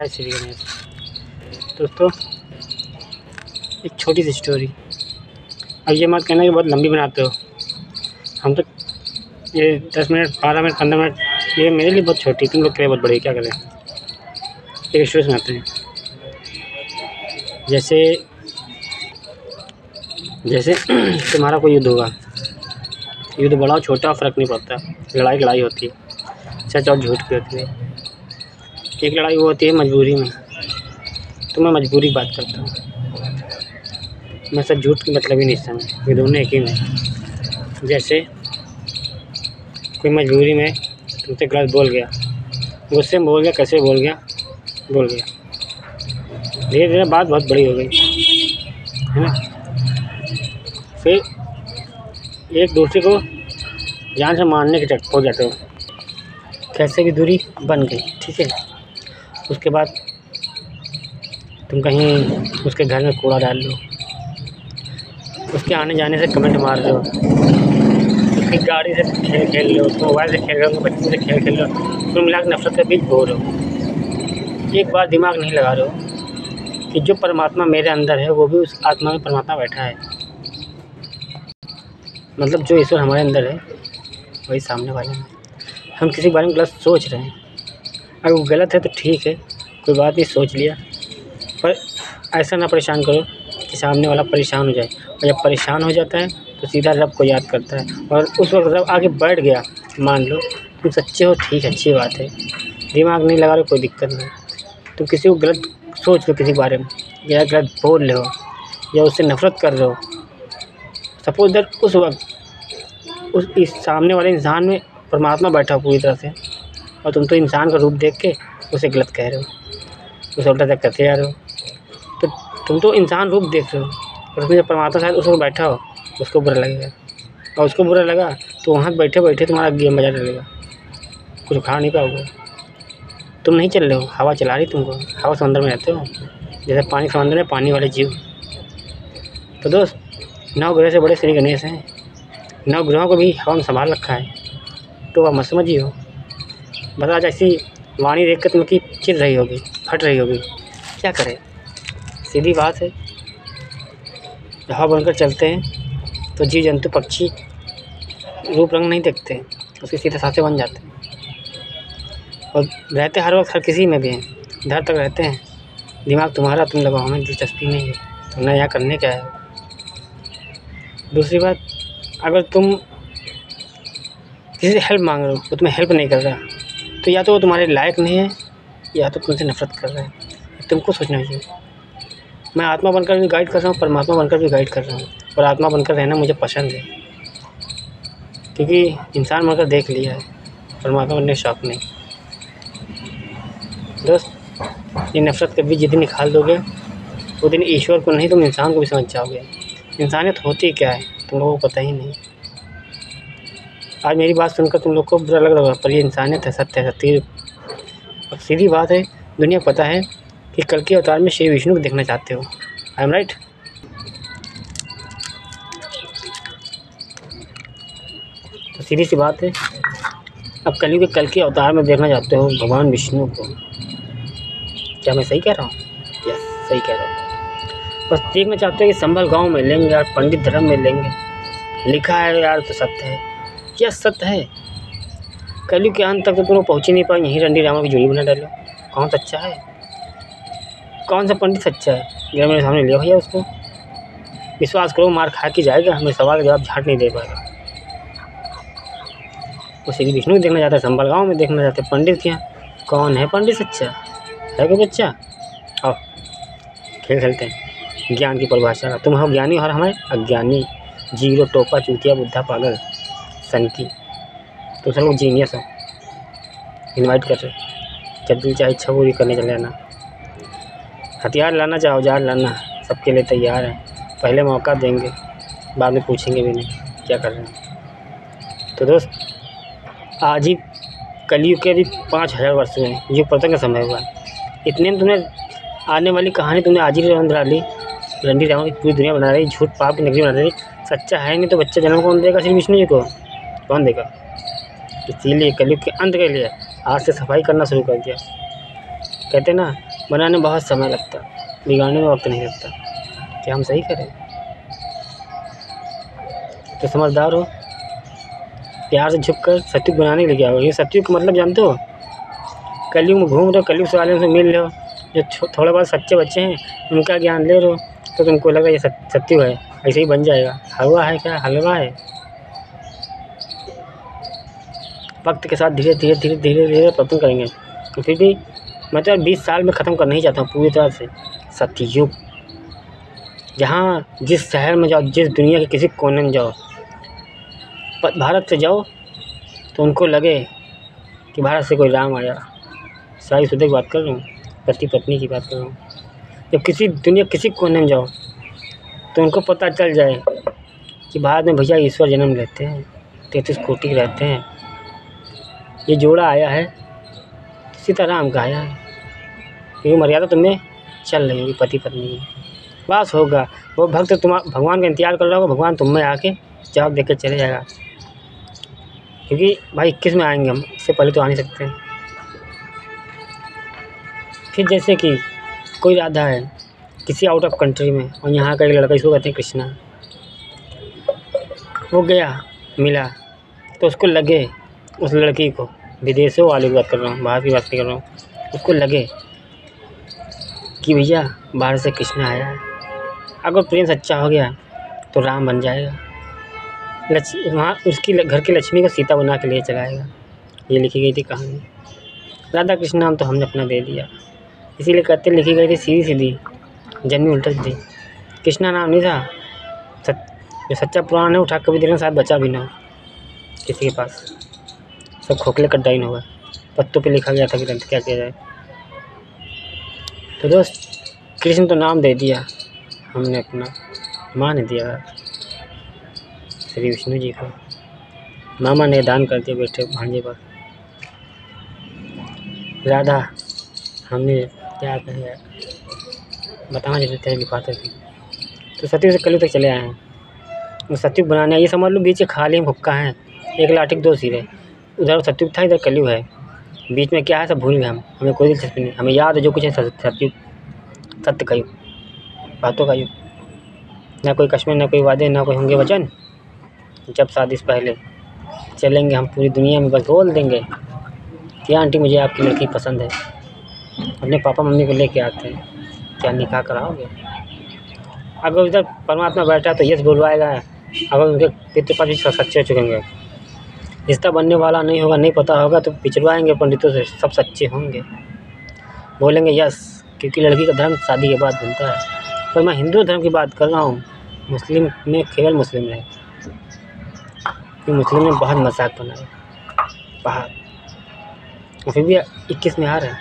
श्री गणेश। दोस्तों, एक छोटी सी स्टोरी। अब ये मत कहना कि बहुत लंबी बनाते हो। हम तो ये 10 मिनट, 12 मिनट, 15 मिनट ये मेरे लिए बहुत छोटी, तुम लोग के लिए बहुत बड़ी। क्या करें, एक स्टोरी सुनाते हैं। जैसे तुम्हारा कोई युद्ध होगा। युद्ध बड़ा और छोटा फ़र्क नहीं पड़ता, लड़ाई होती है, सच और झूठ की होती है। एक लड़ाई वो होती है मजबूरी में, तो मैं मजबूरी की बात करता हूँ। मैं सच झूठ की मतलब ही नहीं समझ, ये दोनों एक ही में। जैसे कोई मजबूरी में तुमसे गलत बोल गया, गुस्से में बोल गया, कैसे बोल गया, धीरे धीरे बात बहुत बड़ी हो गई, है ना। फिर एक दूसरे को जान से मारने के तक हो जाते हो, कैसे भी दूरी बन गई, ठीक है। उसके बाद तुम कहीं उसके घर में कूड़ा डाल लो, उसके आने जाने से कमेंट मार लो, उसकी गाड़ी से खेल खेल लो, उसके मोबाइल से खेल लो, उसके बच्चों से खेल लो, कुल मिला के नफरत के बीच बो रहे हो। एक बार दिमाग नहीं लगा रहे हो कि जो परमात्मा मेरे अंदर है वो भी उस आत्मा में परमात्मा बैठा है। मतलब जो ईश्वर हमारे अंदर है वही सामने वाले में। हम किसी के बारे में गलत सोच रहे हैं, अगर वो गलत है तो ठीक है, कोई बात नहीं, सोच लिया, पर ऐसा ना परेशान करो कि सामने वाला परेशान हो जाए। और जब परेशान हो जाता है तो सीधा रब को याद करता है, और उस वक्त रब आगे बैठ गया, मान लो तुम सच्चे हो, ठीक है, अच्छी बात है, दिमाग नहीं लगा रहे, कोई दिक्कत नहीं। तुम किसी को गलत सोच लो किसी के बारे में, या गलत बोल रहे हो, या उससे नफ़रत कर रहे हो, सपोज दैट उस वक्त इस सामने वाले इंसान में परमात्मा बैठा पूरी तरह से, और तुम तो इंसान का रूप देख के उसे गलत कह रहे हो, उसे उल्टा तक करते जा रहे हो। तो तुम तो इंसान रूप देख रहे हो, और उसमें जब परमात्मा शायद उसको बैठा हो, उसको बुरा लगेगा, और उसको बुरा लगा तो वहाँ बैठे बैठे तुम्हारा गेम बजा डलेगा, कुछ उखाड़ नहीं पाओगे। तुम नहीं चल रहे हो, हवा चला रही तुमको, हवा समंदर में रहते हो, जैसे पानी समंदर में, पानी वाले जीव। तो दोस्त, 9 ग्रह से बड़े श्री गणेश हैं, 9 ग्रहों को भी हवा में संभाल रखा है, तो वह मत समझिए। बस आज ऐसी वाणी देख कर तुम की चिढ़ रही होगी, फट रही होगी, क्या करें, सीधी बात है। हवा बनकर चलते हैं तो जीव जंतु पक्षी रूप रंग नहीं देखते, उसके सीधे साथे बन जाते हैं, और रहते हर वक्त हर किसी में भी हैं, डर तक रहते हैं। दिमाग तुम्हारा, तुम लगाओ, हमें दिलचस्पी नहीं है, तुमने यहाँ करने क्या है। दूसरी बात, अगर तुम किसी से हेल्प मांग रहे हो, वो तुम्हें हेल्प नहीं कर रहा, तो या तो वो तुम्हारे लायक नहीं है, या तो तुमसे नफरत कर रहा है। तुमको सोचना चाहिए। मैं आत्मा बनकर भी गाइड कर रहा हूँ, परमात्मा बनकर भी गाइड कर रहा हूँ, और आत्मा बनकर रहना मुझे पसंद है, क्योंकि इंसान बनकर देख लिया है, परमात्मा बनने का शौक़ नहीं। दोस्त, ये नफरत कभी जिद निकाल दोगे, वो दिन ईश्वर को नहीं, तुम इंसान को भी समझ जाओगे। इंसानियत होती क्या है तुम लोगों को पता ही नहीं। आज मेरी बात सुनकर तुम लोग को बुरा लग रहा होगा, पर ये इंसानियत है, सत्य है, सत्य और सीधी बात है। दुनिया को पता है कि कल के अवतार में श्री विष्णु को देखना चाहते हो। I am right. तो सीधी सी बात है, अब कल के अवतार में देखना चाहते हो भगवान विष्णु को। क्या मैं सही कह रहा हूँ? यस, सही कह रहा हूँ। बस देखना चाहते हो कि संभल गाँव में लेंगे यार, पंडित धर्म में लेंगे, लिखा है यार, तो सत्य है। यस, सत्य है। कलयुग के अंत तक तो तुम लोग पहुँच ही नहीं पाए, यहीं रंडी रामा की जोड़ी बना डालो। कौन सच्चा है, कौन सा पंडित सच्चा है, जरा मेरे सामने ले भैया उसको। विश्वास करो, मार खा के जाएगा, हमें सवाल का जवाब झाट नहीं दे पाएगा। वो श्री विष्णु देखना चाहता है, संभल गाँव में देखना चाहते हैं पंडित के यहाँ। कौन है पंडित सच्चा, है कोई बच्चा? आओ खेल खेलते हैं ज्ञान की परिभाषा का। तुम हो ज्ञानी और हमें अज्ञानी, जीरो, टोपा, चूतिया, बुद्धा, पागल, सनकी। तो सब लोग जीनियस हो, इनवाइट कर रहे, जब भी चाहे इच्छा पूरी करने चले जाना। हथियार लाना चाहे औजार लाना, सबके लिए तैयार है। पहले मौका देंगे, बाद में पूछेंगे भी नहीं क्या कर रहे हैं। तो दोस्त, आज ही कलयुग के भी 5000 वर्ष हुए, युग पतन का समय हुआ। इतने में तुमने आने वाली कहानी तुमने आज ही बना ली, रंडी रामा की पूरी दुनिया बना रही, झूठ पाप की नगरी बना रही। सच्चा है नहीं तो बच्चा जन्म कौन देगा श्री विष्णु जी को, कौन देगा? इसीलिए कलयुग के अंत के लिए आज से सफाई करना शुरू कर दिया। कहते ना, बनाने में बहुत समय लगता, बिगाड़ने में वक्त नहीं लगता। क्या हम सही करें? तो समझदार हो, प्यार से झुक कर सत्युग बनाने के लिए आओ। ये सत्युग का मतलब जानते हो? कलयुग में घूम रहे हो, कलयुग से वाले से मिल रहे हो, जो थोड़े बहुत सच्चे बच्चे हैं उनका ज्ञान ले रहे हो, तो तुमको लगा ये सत्युग है, ऐसे ही बन जाएगा। हलवा है क्या? हलवा है। वक्त के साथ धीरे धीरे धीरे धीरे धीरे पतन करेंगे। तो फिर भी मैं तो 20 साल में ख़त्म करना ही चाहता हूँ पूरी तरह से सतयुग। जहाँ जिस शहर में जाओ, जिस दुनिया के किसी कोने में जाओ, भारत से जाओ तो उनको लगे कि भारत से कोई राम आया। शादीशुदा की बात कर रहा हूँ, पति पत्नी की बात कर रहा हूँ। जब किसी दुनिया किसी कोने में जाओ तो उनको पता चल जाए कि भारत में भैया ईश्वर जन्म लेते हैं, 33 कोटि रहते हैं, ये जोड़ा आया है सीताराम का आया है, ये मर्यादा तुम्हें चल रही होगी पति पत्नी की। बस होगा, वो भक्त भगवान का इंतजार कर रहा होगा, भगवान तुम में आके जवाब देकर चले जाएगा। क्योंकि भाई 21 में आएंगे हम, इससे पहले तो आ नहीं सकते हैं। फिर जैसे कि कोई राधा है किसी आउट ऑफ कंट्री में, और यहाँ का एक लड़का, इसको कहते हैं कृष्णा, वो गया मिला तो उसको लगे, उस लड़की को, विदेशों वाले की बात कर रहा हूँ, बाहर की बात नहीं कर रहा हूँ, उसको लगे कि भैया बाहर से कृष्णा आया है। अगर प्रेम सच्चा हो गया तो राम बन जाएगा, वहाँ उसकी घर की लक्ष्मी को सीता बना के लिए चलाएगा। ये लिखी गई थी कहानी। राधा कृष्ण नाम तो हमने अपना दे दिया, इसीलिए कहते लिखी गई थी सीधी सीधी, जन्मी उल्टा सीधी। कृष्णा नाम नहीं था, जो सच्चा पुराण है उठा कभी देखना शायद बचा भी ना हो किसी के पास, सब खोखले कड्डाइन होगा, पत्तों पे लिखा गया था कि क्या किया जाए। तो दोस्त, कृष्ण तो नाम दे दिया हमने अपना, माँ ने दिया श्री विष्णु जी को, मामा ने दान कर दिया बेटे भांजे पर। राधा हमने क्या कहे बताना जैसे तेरे लिखाते थे। तो सत्युग से कलयुग तक चले आए हैं, वो सत्युग बनाने, ये समझ लो बीच के खाली हुक्का हैं, एक लाठी के 2 सिरे, उधर सत्युग था इधर कलयुग है, बीच में क्या है सब भूल गए हम, हमें कोई दिलचस्पी नहीं, हमें याद है जो कुछ है सत्युग, सत्य का युग, बातों का युग, ना कोई कश्मीर, ना कोई वादे, ना कोई होंगे वचन। जब शादी से पहले चलेंगे हम पूरी दुनिया में, बस बोल देंगे कि आंटी मुझे आपकी लड़की पसंद है, अपने पापा मम्मी को लेके आते हैं, क्या निकाह कराओगे? अगर उधर परमात्मा बैठा तो यस बोलवाएगा, अगर उनके पितृपक्ष भी सच्चे चुकेंगे, रिश्ता बनने वाला नहीं होगा, नहीं पता होगा तो पिछड़वाएंगे पंडितों से, सब सच्चे होंगे, बोलेंगे यस, क्योंकि लड़की का धर्म शादी के बाद बनता है। पर मैं हिंदू धर्म की बात कर रहा हूँ, मुस्लिम में केवल मुस्लिम रहे, कि मुस्लिम ने बहुत मजाक बनाया बाहर, और फिर भी 21 में आ रहे हैं,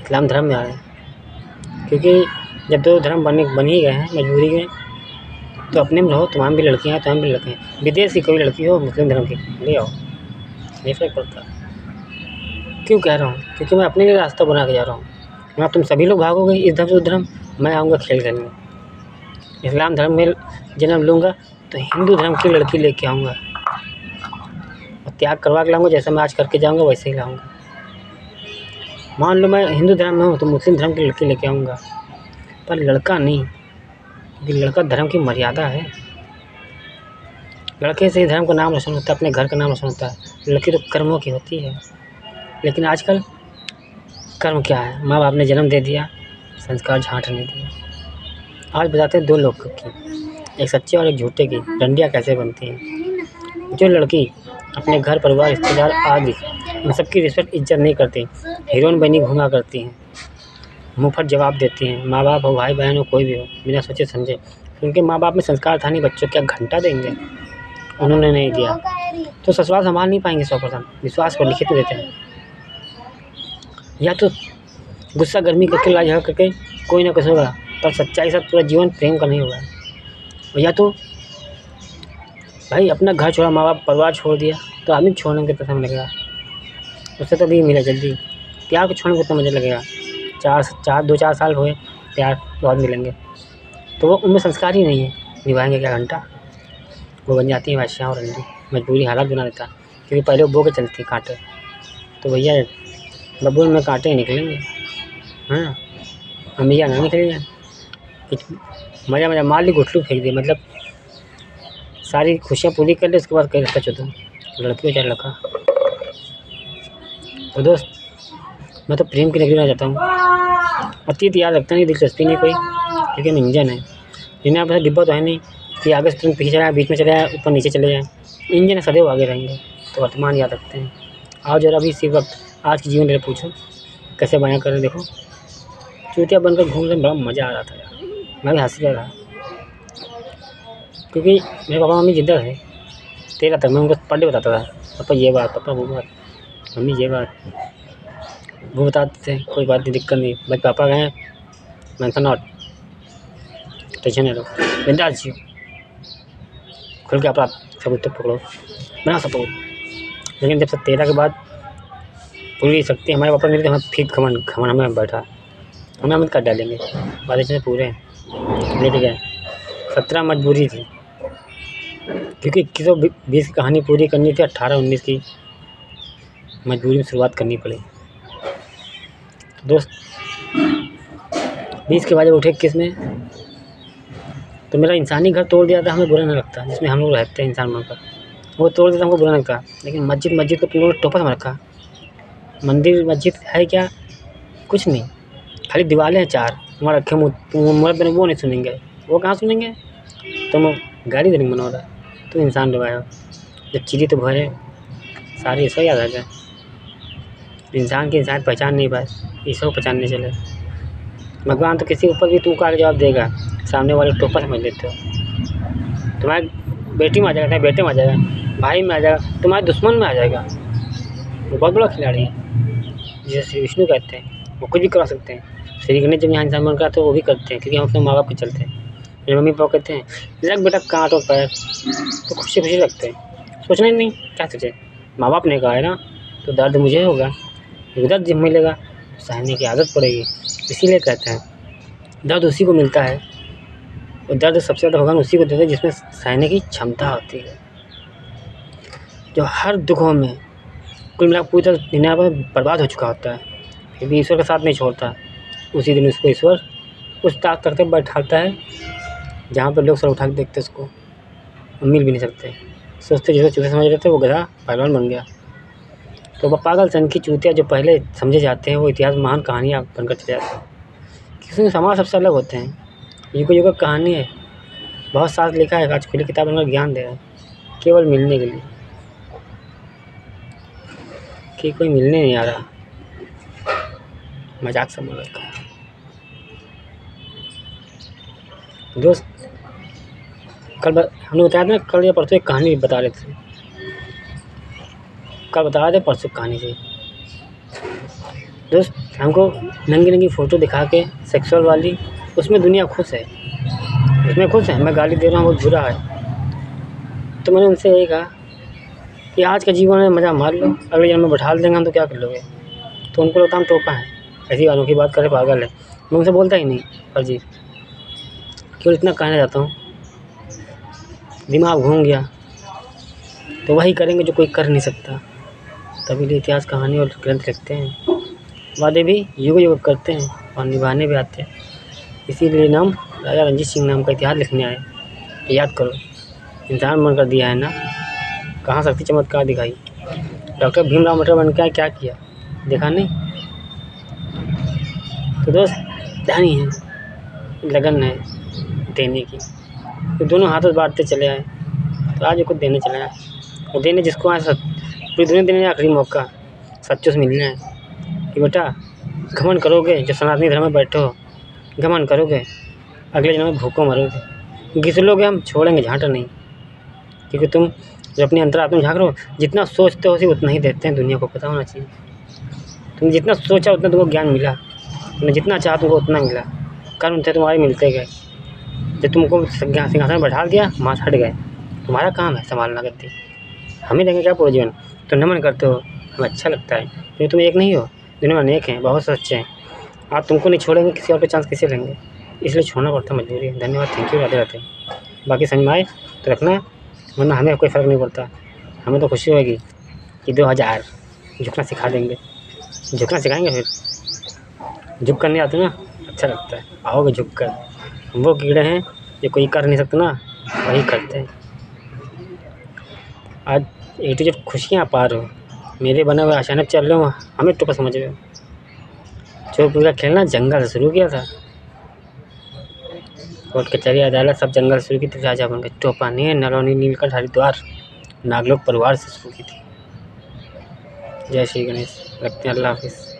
इस्लाम धर्म में आ रहे हैं। क्योंकि जब 2 धर्म बन ही गए हैं मजबूरी में, तो अपने में रहो, तुम्हारी भी लड़कियाँ हैं, तुम्हारी भी लड़के हैं, विदेश की कोई लड़की हो मुस्लिम धर्म की ले आओ, नहीं फर्क पड़ता। क्यों कह रहा हूँ? क्योंकि मैं अपने लिए रास्ता बना के जा रहा हूँ, ना तुम सभी लोग भागोगे इस धर्म से उस धर्म, मैं आऊँगा खेल करने, इस्लाम धर्म में जन्म लूँगा तो हिंदू धर्म की लड़की लेके आऊँगा, और त्याग करवा के लाऊँगा, जैसा मैं आज करके जाऊँगा वैसे ही लाऊँगा। मान लो मैं हिंदू धर्म में हूँ तो मुस्लिम धर्म की लड़की लेके आऊँगा, पर लड़का नहीं, क्योंकि लड़का धर्म की मर्यादा है, लड़के से ही धर्म का नाम रोशन होता है, अपने घर का नाम रोशन होता है, लड़की तो कर्मों की होती है। लेकिन आजकल कर्म क्या है? माँ बाप ने जन्म दे दिया, संस्कार झाँटने दिए। आज बताते हैं 2 लोग की, एक सच्चे और एक झूठे की डंडियाँ कैसे बनती हैं। जो लड़की अपने घर परिवार रिश्तेदार आदि उन सबकी रिस्पेक्ट इज्जत नहीं करती, हीरोइन बनी घूमा करती हैं, मुँहफट जवाब देती हैं, माँ बाप हो भाई बहन हो कोई भी हो, बिना सोचे समझे, उनके माँ बाप में संस्कार था नहीं, बच्चों क्या घंटा देंगे, उन्होंने नहीं दिया तो ससुराल संभाल नहीं पाएंगे 100%, विश्वास पर लिखित देते हैं। या तो गुस्सा गर्मी करके लड़ाई झगड़ा करके कोई ना कुछ होगा, पर सच्चाई से पूरा जीवन प्रेम का नहीं होगा। या तो भाई अपना घर छोड़ा, माँ बाप परिवार छोड़ दिया, तो आदमी छोड़ने के कितना समय लगेगा, उससे तो भी मिला जल्दी। प्यार को छोड़ने को कितना मज़ा लगेगा, 2-4 साल हुए प्यार बाद मिलेंगे, तो वो उनमें संस्कार ही नहीं है, निभाएंगे क्या घंटा, वो बन जाती है वैश्याँ और रंडी, मजबूरी हालात बना देता। क्योंकि पहले वो बो के चलती कांटे, तो भैया बबूल में कांटे निकलेंगे, हाँ। मम्मी या नानी खेली कि मज़ा मज़ा मार ली, गुठलू फेंक दी, मतलब सारी खुशियाँ पूरी कर ली, उसके बाद कहीं रखा चौथा लड़की हो चाहे लड़का। तो दोस्त मैं तो प्रेम की नगरी में जाता हूँ। अतीत याद रखता नहीं, दिलचस्पी नहीं कोई, क्योंकि हम इंजन है। जिन्हें आप डिब्बा तो है नहीं कि आगे से तुरंत पीछे चला, बीच में चले जाए, ऊपर नीचे चले जाए। इंजन सदैव आगे रहेंगे। तो वर्तमान याद रखते हैं। आओ जरा भी इसी वक्त आज की जीवन मेरे पूछो कैसे बयां करें। देखो चूतिया बनकर घूम रहे, बड़ा मज़ा आ रहा था यार, मैं भी हंस रहा था, क्योंकि मेरे पापा मम्मी जिद्दा थे। 13 तक मैं उनको पर डे बताता था, पापा ये बात, पापा वो बात, मम्मी ये बात, वो बताते थे कोई बात नहीं, दिक्कत नहीं, बस पापा गए मेंशन नॉट, टेंशन नहीं लो, बिंदास जियो, खुल के अपना सबूत पकड़ो, बना सबूत। लेकिन जब से 13 के बाद पूरी शक्ति हमारे पापा मिलते, हमें फिर घमंड हमें बैठा, हमें हम कर डालेंगे, बातें चीज़ें पूरे लेट गए। 17 मजबूरी थी, क्योंकि 21-20 की कहानी पूरी करनी थी, 18-19 की मजबूरी में शुरुआत करनी पड़ी। तो दोस्त 20 के बाद जब उठे 21 में, तो मेरा इंसानी घर तोड़ दिया था, हमें बुरा नहीं लगता, जिसमें हम लोग रहते हैं इंसान बनकर, वो तोड़ दिया था, हमको बुरा नहीं लगता। लेकिन मस्जिद को तुम लोगों ने टोपा समझ रखा। मंदिर मस्जिद है क्या? कुछ नहीं, खाली दीवारें हैं 4, वहाँ रखे मुँह, तुम मर्द ने वो नहीं सुनेंगे, वो कहाँ सुनेंगे? तुम गाड़ी देने बना रहा, तुम इंसान डुबाए हो। जब चिड़ी तो भरे सारे ईश्वर याद आ गए, इंसान की इंसान पहचान नहीं पाए, ईश्वर को पहचानने चले। भगवान तो किसी ऊपर भी तू का जवाब देगा, सामने वाले टोपा समझ लेते हो। तुम्हारे बेटी में आ जाएगा, तुम्हारे बेटे में आ जाएगा, भाई में आ जाएगा, तुम्हारे दुश्मन में आ जाएगा। वो बहुत बड़ा खिलाड़ी है, जिसे श्री विष्णु कहते हैं, वो कुछ भी करा सकते हैं। श्री गणेश जब यहाँ इंसान बनकर आते हैं, वो भी करते हैं, क्योंकि हम अपने माँ बाप के चलते हैं। मेरे मम्मी पापा कहते हैं लग बेटा कांटो पैर, तो खुशी खुशी लगते हैं, सोचना ही नहीं क्या सोचे, माँ बाप ने कहा है ना, तो दर्द मुझे होगा, दर्द जब मिलेगा सहने की आदत पड़ेगी। इसीलिए कहते हैं दर्द उसी को मिलता है, और दर्द सबसे ज़्यादा भगवान उसी को देते हैं जिसमें सहने की क्षमता होती है। जो हर दुखों में कुल मिला पूरी तरह दुनिया पर बर्बाद हो चुका होता है, फिर भी ईश्वर का साथ नहीं छोड़ता। उसी दिन उसको ईश्वर उस ताक तक बैठाता है जहाँ पर लोग सर उठा के देखते उसको, और मिल भी नहीं सकते। सोचते जैसे चूहे समझ रहे थे, वो गधा पहलवान बन गया। तो वह पागल सन की चूतिया जो पहले समझे जाते हैं, वो इतिहास महान कहानियाँ बनकर चले जाते हैं। किसी समाज सबसे अलग होते हैं, युग कहानी है, बहुत साथ लिखा है, आज खुली किताब बनकर ज्ञान दे रहा है, केवल मिलने के लिए, कि कोई मिलने नहीं आ रहा, मजाक समझ रखा है। दोस्त कल हमने बताया था ना, कल या परसों एक कहानी बता रहे थे, कल बता रहे थे परसों कहानी से। दोस्त हमको नंगी नंगी फ़ोटो दिखा के सेक्सुअल वाली, उसमें दुनिया खुश है, उसमें खुश है, मैं गाली दे रहा हूँ बहुत बुरा है। तो मैंने उनसे यही कहा कि आज का जीवन है, मज़ा मार लो, अगले जन्म में बैठा देंगे हम तो क्या कर लोगे। तो उनको लगता हम टोपा हैं, ऐसी वालों की बात करे पागल है। मैं उनसे बोलता ही नहीं फर्जी, केवल इतना कहना चाहता हूँ, दिमाग घूम गया तो वही करेंगे जो कोई कर नहीं सकता। तभी लिए इतिहास कहानी और ग्रंथ लिखते हैं, वादे भी युग करते हैं और निभाने भी आते हैं। इसीलिए नाम राजा रणजीत सिंह नाम का इतिहास लिखने आए। याद करो, इंसान बनकर दिया है ना, कहाँ शक्ति चमत्कार दिखाई। डॉक्टर भीमराव अम्बेडकर बन के क्या किया, देखा नहीं। तो दोस्त ध्यानी है, लगन है देने की, तो दोनों हाथों से बांटते चले आए। तो आज कुछ देने चले आए, और देने जिसको आए पूरी दुनिया देने आखिरी मौका सच्चों से मिलना है। कि बेटा घमंड करोगे, जो सनातनी धर्म में बैठे हो, घमंड करोगे, अगले जन्म में भूखों मरोगे। घिसलोगे हम छोड़ेंगे झांटा नहीं, क्योंकि तुम जो अपनी अंतरात्मा में झाँक रहे हो, जितना सोचते हो उतना ही देते हैं। दुनिया को पता होना चाहिए, तुमने जितना सोचा उतना तुमको ज्ञान मिला, तुमने जितना चाहा तुमको उतना मिला। कर्म थे तुम्हारे मिलते गए, जब तुमको सिंहासन में बैठा दिया माँ हट गए। तुम्हारा काम है संभालना गद्दी, हमें देंगे क्या पूरा जीवन। तो नमन करते हो, हमें अच्छा लगता है, क्योंकि तुम एक नहीं हो, दुनिया में अनेक हैं, बहुत सच्चे हैं। आप तुमको नहीं छोड़ेंगे, किसी और पे चांस किसे लेंगे, इसलिए छोड़ना पड़ता, मजबूरी है। धन्यवाद, थैंक यू, राधे राधे। बाकी समझ में आए तो रखना, वरना हमें कोई फ़र्क नहीं पड़ता। हमें तो खुशी होगी कि 2000 झुकना सिखा देंगे, झुकना सिखाएंगे, फिर झुक करने आते ना। अच्छा लगता है, आओगे झुक कर। वो कीड़े हैं जो कोई कर नहीं सकता ना, वही करते हैं। आज ए टू जेड खुशियाँ पा रहे हो, मेरे बने हुए अचानक चल रहे हो, हमें टोपा समझ रहे हो। चोर पुलिस का खेलना जंगल से शुरू किया था, कोर्ट कचहरी अदालत सब जंगल से शुरू की थी। राजा बन गए, टोपा ने नरौनी नीलकंठ हरिद्वार नागलोक परिवार से शुरू की थी। जय श्री गणेश। रखते हैं, अल्लाह हाफिज़।